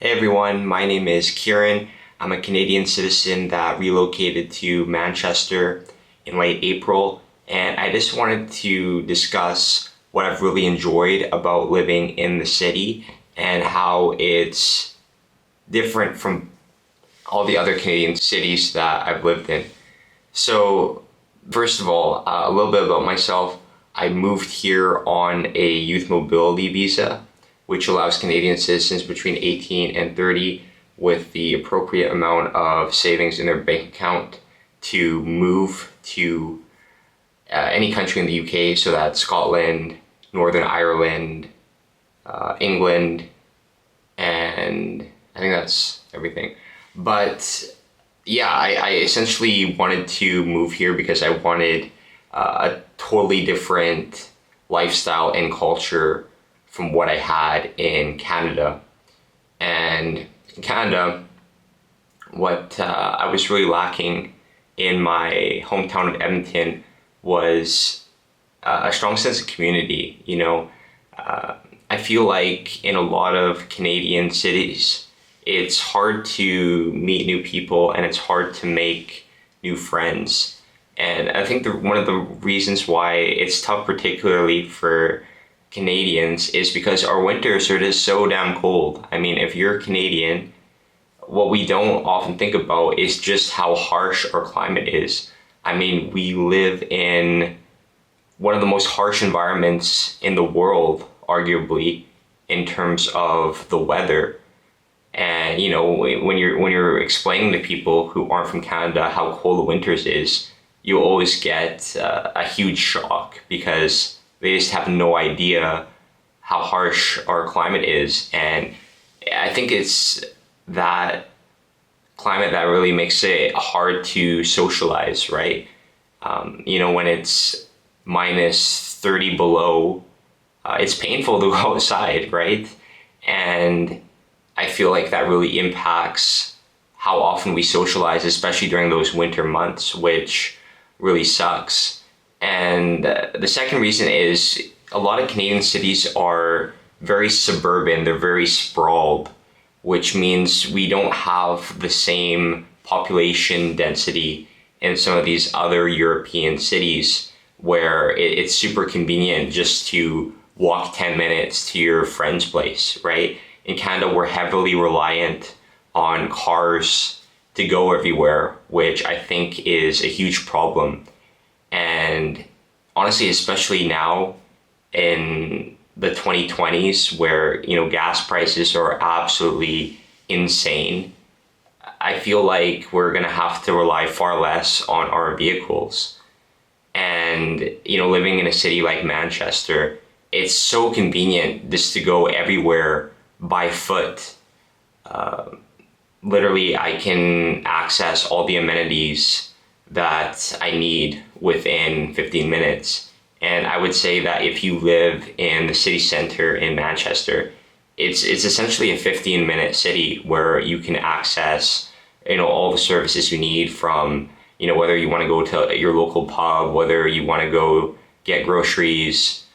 Hey everyone, my name is Kieran. I'm a Canadian citizen that relocated to Manchester in late April, and I just wanted to discuss what I've really enjoyed about living in the city and how it's different from all the other Canadian cities that I've lived in. So, first of all, a little bit about myself. I moved here on a youth mobility visa, which allows Canadian citizens between 18 and 30 with the appropriate amount of savings in their bank account to move to any country in the UK, so that's Scotland, Northern Ireland, England, and I think that's everything. But yeah, I essentially wanted to move here because I wanted a totally different lifestyle and culture from what I had in Canada. And in Canada, what I was really lacking in my hometown of Edmonton was a strong sense of community. I feel like in a lot of Canadian cities, it's hard to meet new people and it's hard to make new friends. And I think one of the reasons why it's tough, particularly for Canadians, is because our winters are just so damn cold. I mean, if you're Canadian, what we don't often think about is just how harsh our climate is. I mean, we live in one of the most harsh environments in the world, arguably, in terms of the weather. And when you're explaining to people who aren't from Canada how cold the winters is, you always get a huge shock because they just have no idea how harsh our climate is. And I think it's that climate that really makes it hard to socialize, right? When it's minus 30 below, it's painful to go outside, right? And I feel like that really impacts how often we socialize, especially during those winter months, which really sucks. And the second reason is a lot of Canadian cities are very suburban, they're very sprawled, which means we don't have the same population density in some of these other European cities where it's super convenient just to walk 10 minutes to your friend's place, right? In Canada, we're heavily reliant on cars to go everywhere, which I think is a huge problem. And honestly, especially now in the 2020s where, gas prices are absolutely insane, I feel like we're going to have to rely far less on our vehicles. And, living in a city like Manchester, it's so convenient just to go everywhere by foot. Literally, I can access all the amenities that I need within 15 minutes. And I would say that if you live in the city center in Manchester, it's essentially a 15-minute city where you can access, all the services you need from, whether you want to go to your local pub, whether you want to go get groceries,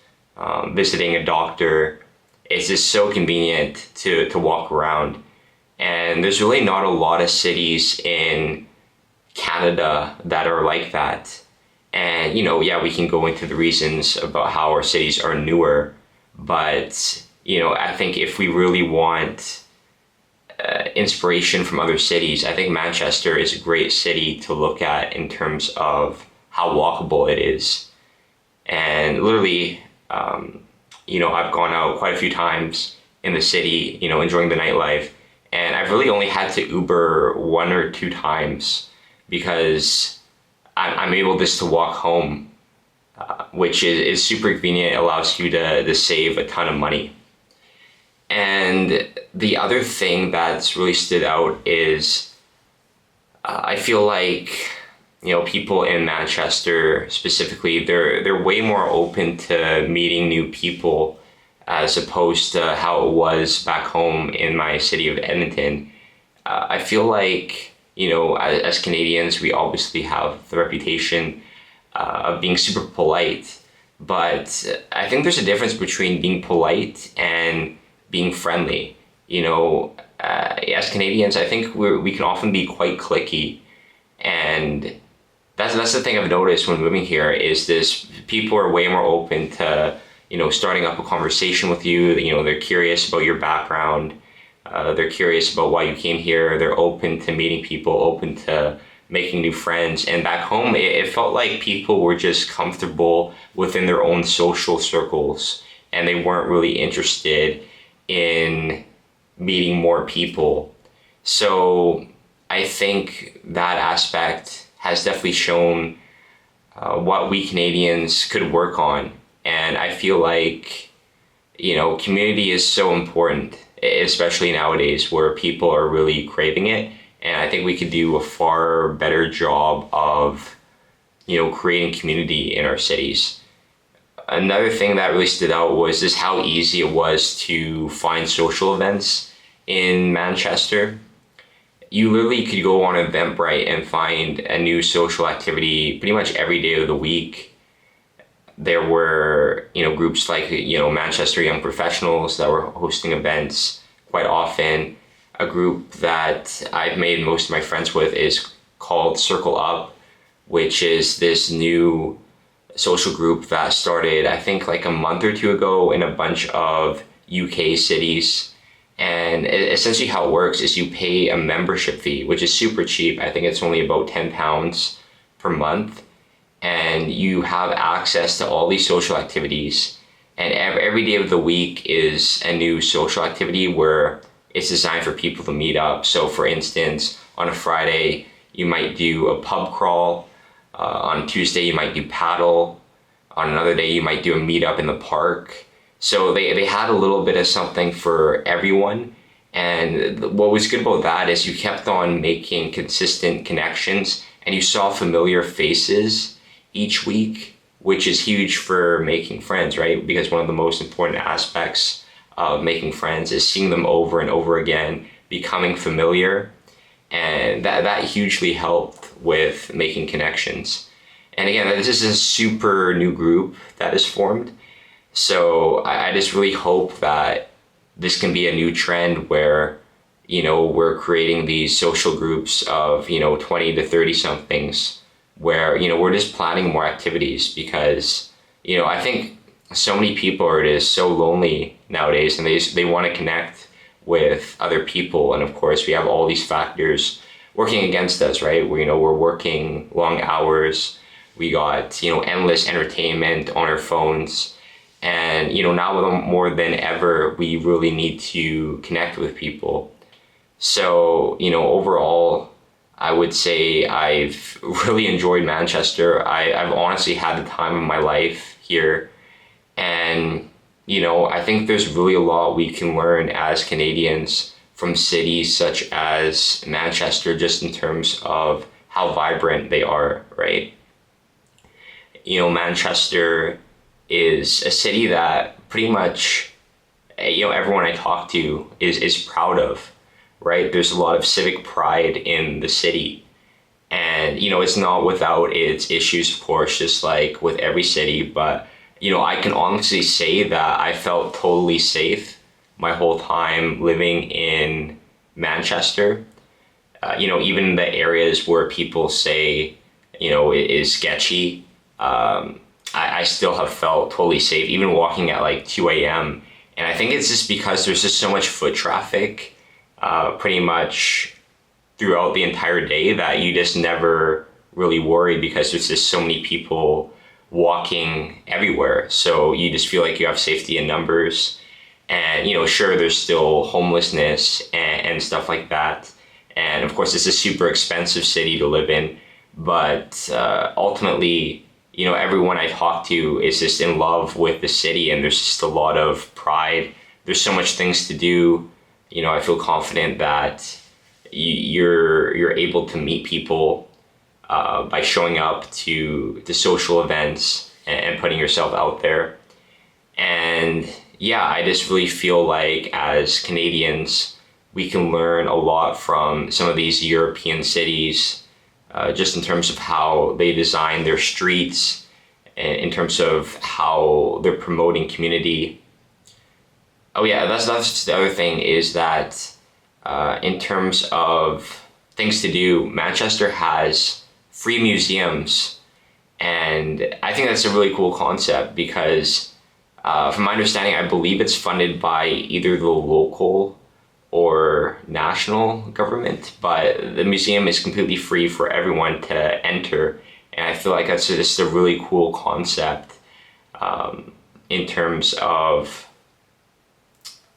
visiting a doctor. It's just so convenient to walk around. And there's really not a lot of cities in Canada that are like that. And, we can go into the reasons about how our cities are newer. But, I think if we really want inspiration from other cities, I think Manchester is a great city to look at in terms of how walkable it is. And literally, I've gone out quite a few times in the city, enjoying the nightlife. And I've really only had to Uber one or two times because I'm able just to walk home, which is super convenient. It allows you to save a ton of money. And the other thing that's really stood out is I feel like, people in Manchester specifically, they're way more open to meeting new people as opposed to how it was back home in my city of Edmonton. I feel like, as Canadians, we obviously have the reputation of being super polite, but I think there's a difference between being polite and being friendly. as Canadians, I think we can often be quite cliquey, and that's the thing I've noticed when living here is this: people are way more open to starting up a conversation with you. They're curious about your background. They're curious about why you came here. They're open to meeting people, open to making new friends. And back home, it felt like people were just comfortable within their own social circles, and they weren't really interested in meeting more people. So I think that aspect has definitely shown what we Canadians could work on. And I feel like, community is so important, especially nowadays where people are really craving it. And I think we could do a far better job of, creating community in our cities. Another thing that really stood out was just how easy it was to find social events in Manchester. You literally could go on Eventbrite and find a new social activity pretty much every day of the week. There were, groups like, Manchester Young Professionals that were hosting events quite often. A group that I've made most of my friends with is called Circle Up, which is this new social group that started, I think, like a month or two ago in a bunch of UK cities. And essentially how it works is you pay a membership fee, which is super cheap. I think it's only about £10 per month. And you have access to all these social activities. And every day of the week is a new social activity where it's designed for people to meet up. So for instance, on a Friday, you might do a pub crawl. On Tuesday, you might do paddle. On another day, you might do a meetup in the park. So they had a little bit of something for everyone. And what was good about that is you kept on making consistent connections and you saw familiar faces each week, which is huge for making friends, right? Because one of the most important aspects of making friends is seeing them over and over again, becoming familiar. And that hugely helped with making connections. And again, this is a super new group that is formed. So I just really hope that this can be a new trend where, we're creating these social groups of, 20 to 30 somethings where, we're just planning more activities because, I think so many people are just so lonely nowadays and they want to connect with other people. And of course, we have all these factors working against us, right? We're working long hours. We got, endless entertainment on our phones. And, now more than ever, we really need to connect with people. So, overall, I would say I've really enjoyed Manchester. I've honestly had the time of my life here. And, I think there's really a lot we can learn as Canadians from cities such as Manchester, just in terms of how vibrant they are, right? Manchester is a city that pretty much, everyone I talk to is proud of, right? There's a lot of civic pride in the city. And, it's not without its issues, of course, just like with every city. But, I can honestly say that I felt totally safe my whole time living in Manchester. Even the areas where people say, it is sketchy, I still have felt totally safe, even walking at like 2 a.m. And I think it's just because there's just so much foot traffic pretty much throughout the entire day that you just never really worry because there's just so many people walking everywhere. So you just feel like you have safety in numbers. And, sure, there's still homelessness and stuff like that. And of course, it's a super expensive city to live in. But ultimately, everyone I talk to is just in love with the city, and there's just a lot of pride. There's so much things to do. I feel confident that you're able to meet people by showing up to the social events and putting yourself out there. And yeah, I just really feel like as Canadians, we can learn a lot from some of these European cities, just in terms of how they design their streets, in terms of how they're promoting community. Oh yeah, that's the other thing is that In terms of things to do, Manchester has free museums, and I think that's a really cool concept because, from my understanding, I believe it's funded by either the local or national government, but the museum is completely free for everyone to enter, and I feel like that's just a really cool concept in terms of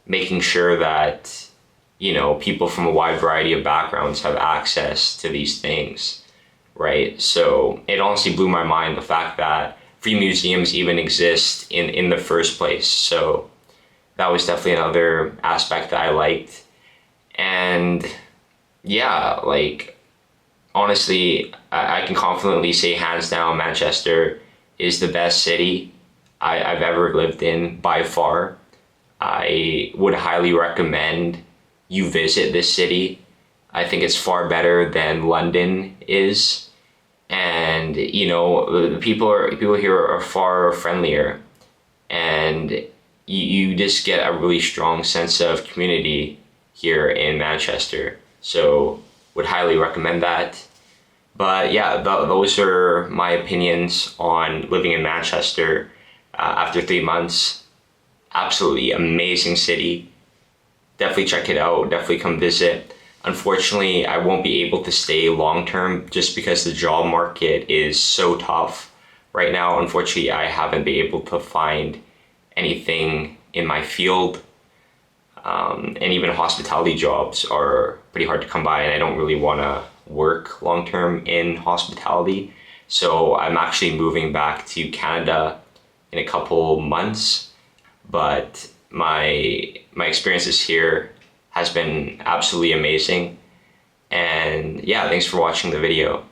making sure that, you know, people from a wide variety of backgrounds have access to these things, right? So it honestly blew my mind, the fact that free museums even exist in the first place. So that was definitely another aspect that I liked. And yeah, like, honestly, I can confidently say hands down Manchester is the best city I've ever lived in by far. I would highly recommend you visit this city. I think it's far better than London is. And, you know, the people here are far friendlier, and you just get a really strong sense of community here in Manchester. So would highly recommend that. But yeah, those are my opinions on living in Manchester after 3 months. Absolutely amazing city. Definitely check it out. Definitely come visit. Unfortunately, I won't be able to stay long term just because the job market is so tough right now. Unfortunately, I haven't been able to find anything in my field. And even hospitality jobs are pretty hard to come by, and I don't really want to work long term in hospitality. So I'm actually moving back to Canada in a couple months. But my experiences here has been absolutely amazing. And yeah, thanks for watching the video.